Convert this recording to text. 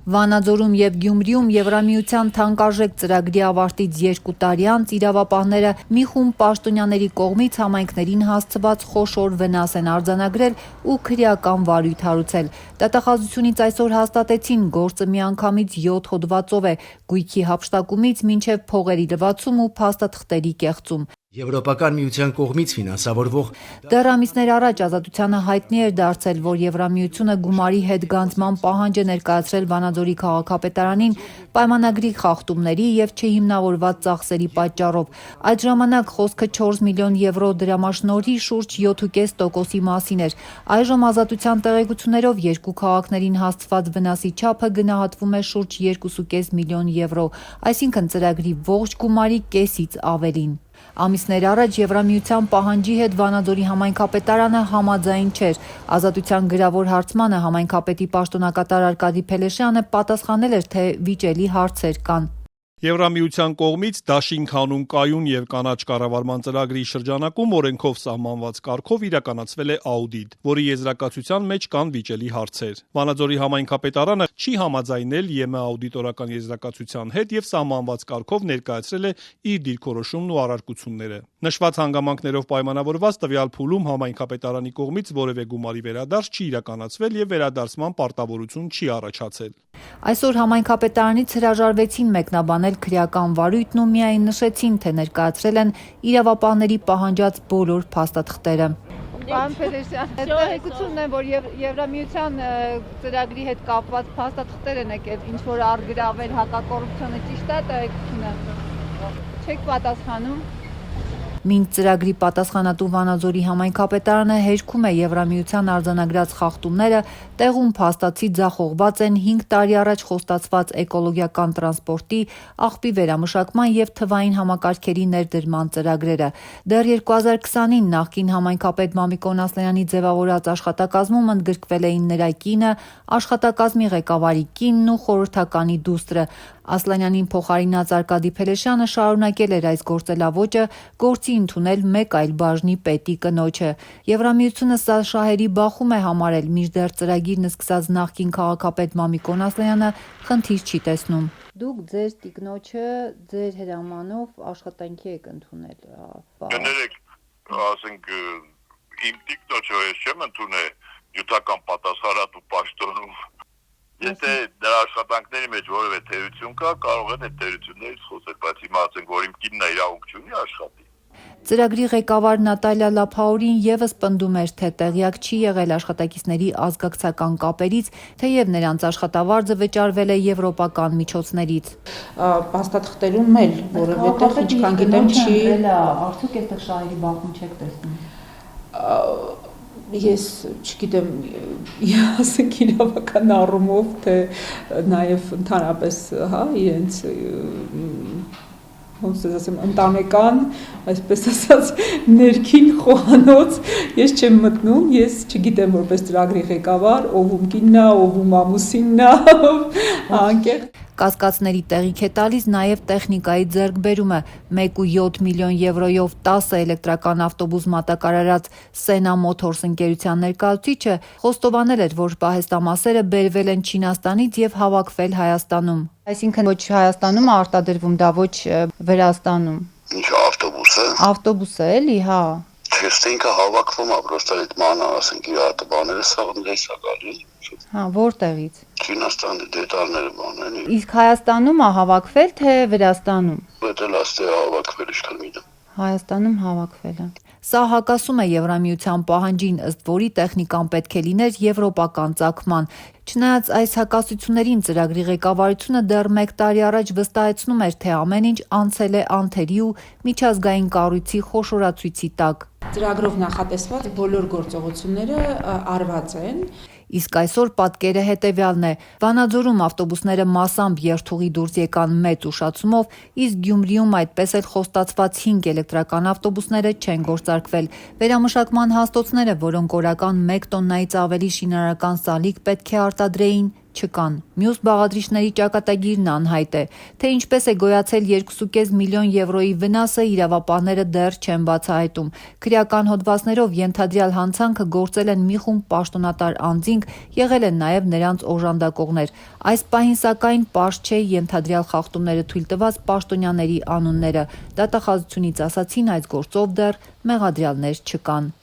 Վանաձորում եւ Գյումրիում Եվրամիության թանկարժեք ծրագրի ավարտից 2 տարի անց իրավապահները մի խումբ պաշտոնյաների կողմից համայնքներին հասցված խոշոր վնաս են արձանագրել ու քրեական վարույթ հարուցել։ Դատախազությունից այսօր հաստատեցին, գործը միանգամից 7 հոդվածով է՝ գույքի հափշտակումից մինչև փողերի լվացում ու փաստաթղթերի կեղծում։ Եվրոպական միության կողմից ֆինանսավորվող Դեռ ամիսներ առաջ Ազատությանը հայտնի էր դարձել, որ Եվրամիությունը գումարի հետ գանձման պահանջ է ներկայացրել Վանաձորի քաղաքապետարանին պայմանագրի խախտումների եւ չհիմնավորված ծախսերի պատճառով։ Այդ ժամանակ խոսքը 4 միլիոն եվրո դրամաշնորհի շուրջ 7.5%-ի մասին էր։ Այժմ Ազատության տեղեկություններով երկու քաղաքներին հասցված վնասի չափը գնահատվում է շուրջ 2.5 միլիոն եվրո, այսինքն ծրագրի ողջ գումարի կեսից ավելին։ Ամիսներ առաջ Եվրամիության պահանջի հետ Վանաձորի համայնքապետարանը համաձայն չէր։ Ազատության գրավոր հարցմանը համայնքապետի պաշտոնակատար Արկադի Փելեշյանը պատասխանել էր, թե վիճելի հարցեր կան։ Եվրամիության կողմից դաշինք հանուն կայուն եւ կանաչ կառավարման ծրագրի շրջանակում օրենքով սահմանված կարգով իրականացվել է աուդիտ, որի եզրակացության մեջ կան վիճելի հարցեր։ Վանաձորի համայնքապետարանը չի համաձայնել ԵՄ աուդիտորական եզրակացության հետ եւ սահմանված կարգով ներկայացրել է իր դիրքորոշումն ու առարկությունները։ Նշված հանգամանքներով պայմանավորված տվյալ փուլում համայնքապետարանի կողմից որևէ գումարի վերադարձ չի իրականացվել եւ վերադարձման պարտավորություն չի առաջացել։ Այսօր համայնքապետարանից հրաժարվեցին մեկնաբանել քրեական վարույթն ու միայն նշեցին, թե ներկայացրել են իրավապահների պահանջած բոլոր փաստաթղթերը։ Պարոն Փելեշյան, տեղեկությունն է, որ Եվրամիության ծրագրի հետ կապված փաստաթղթեր են եկել, ինչ որ արգրավել հակակոռուպցիոնը, ճիշտ է տեղեկությունը։ Չեք պատասխանում։ Մինչ ծրագրի պատասխանատու Վանաձորի համայնքապետարանը հերքում է Եվրամիության արձանագրած խախտումները, տեղում փաստացի ձախողված են 5 տարի առաջ խոստացված էկոլոգիական տրանսպորտի, աղբի վերամշակման եւ թվային համակարգերի ներդրման ծրագրերը։ Դեռ 2020-ին նախկին համայնքապետ Մամիկոն Ասլանյանի ձևավորած աշխատակազմում ընդգրկվել էին նրա կինը, աշխատակազմի ղեկավարի կինն ու խորհրդականի դուստրը։ Ասլանյանին փոխարինած Արկադի Փելեշյանը շարունակել էր այս գործելավոճը, գործի ընդունել մեկ այլ բաժնի պետի կնոջը։ Եվրամիությունը սա շահերի բախում է համարել, մինչդեռ ծրագիրն սկսած նախկին քաղաքապետ Մամիկոն Ասլանյանը խնդիր չի տեսնում։ Դուք ձեր տիկնոջը ձեր հրամանով աշխատանքի եք ընդունել։ Կներեք, ասենք իմ տիկնոջը ես չեմ ընդունել յութական պատասխանատու պաշտոնում։ Եթե դրա աշխատանքների մեջ որևէ թերություն կա, կարող են այդ թերություններից խոսել, բայց հիմա ասենք, որ իմ կինն իրավունք չունի աշխատի։ Ծրագրի ղեկավար Նատալիա Լափաուրին եւս պնդում էր, թե տեղյակ չի եղել աշխատակիցների ազգակցական կապերից, թեև նրանց աշխատավարձը վճարվել է եվրոպական միջոցներից։ Փաստաթղթերում էլ որևէ տեղ, ինչքան գիտեմ, չի։ Արդյոք այդտեղ շահերի բախում չեք տեսնում։ Ես չգիտեմ, ասենք իրավական առումով, թե նաև ընդհանրապես, իրենց ոնց ասեմ, ընտանեկան, այսպես ասած, ներքին խոհանոց ես չեմ մտնում, ես չգիտեմ որպես ծրագրի ղեկավար, ով ում կինն է, ով ում ամուսինն է, անկեղծ։ Կասկածների տեղիք է տալիս նաև տեխնիկայի ձեռքբերումը։ 1.7 միլիոն եվրոյով 10 էլեկտրական ավտոբուս մատակարարած Սենա Մոթորս ընկերության ներկայացուցիչը խոստովանել էր, որ պահեստամասերը բերվել են Չինաստանից եւ հավաքվել Հայաստանում։ Այսինքն ոչ Հայաստանում է արտադրվում, դա ոչ Վրաստանում։ Ինչ ավտոբուսը։ Ավտոբուսը էլի, հա։ Չստենքը հավաքվում է, պրոստը այդ մանա, ասենք իր հատբաները սաղնդես է գալի։ Հա, որտեղից։ Չինաստանի դետալները բաներ։ Իսկ Հայաստանում է հավաքվել, թե Վրաստանում։ Դա լաստե հավաքվել իշխան միտը։ Հայաստանում հավաքվել է։ Սա հակասում է Եվրամիության պահանջին, ըստ որի տեխնիկան պետք է լիներ եվրոպական ծագման։ Չնայած այս հակասություններին ծրագրի ղեկավարությունը դեռ 1 տարի առաջ վստահեցնում էր, թե ամեն ինչ անցել է անթերի ու միջազգային կառույցի խոշորացույցի տակ։ Ծրագրով նախատեսված բոլոր գործողությունները արված են։ Իսկ այսօր պատկերը հետևյալն է. Վանաձորում ավտոբուսները մասամբ երթուղի դուրս եկան մեծ ուշացումով, իսկ Գյումրիում այդպես էլ խոստացված 5 էլեկտրական ավտոբուսները չեն գործարկվել։ Վերամշակման հաստոցները, որոնք օրական 1 տոննայից ավելի շինարարական սալիկ պետք է արտադրեին, չկան։ Մյուս բաղադրիչների ճակատագիրն անհայտ է, թե ինչպես է գոյացել 2.5 միլիոն եվրոյի վնասը իրավապահները դեռ չեն բացահայտում։ Քրեական հոդվածներով ենթադրյալ հանցանքը գործել են մի խումբ պաշտոնատար անձինք, եղել են նաև նրանց օժանդակողներ։ Այս պահին սակայն պարզ չէ ենթադրյալ խախտումները թույլ տված պաշտոնյաների անունները։ Դատախազությունից ասացին, այս գործով դեռ մեղադրյալներ չկան։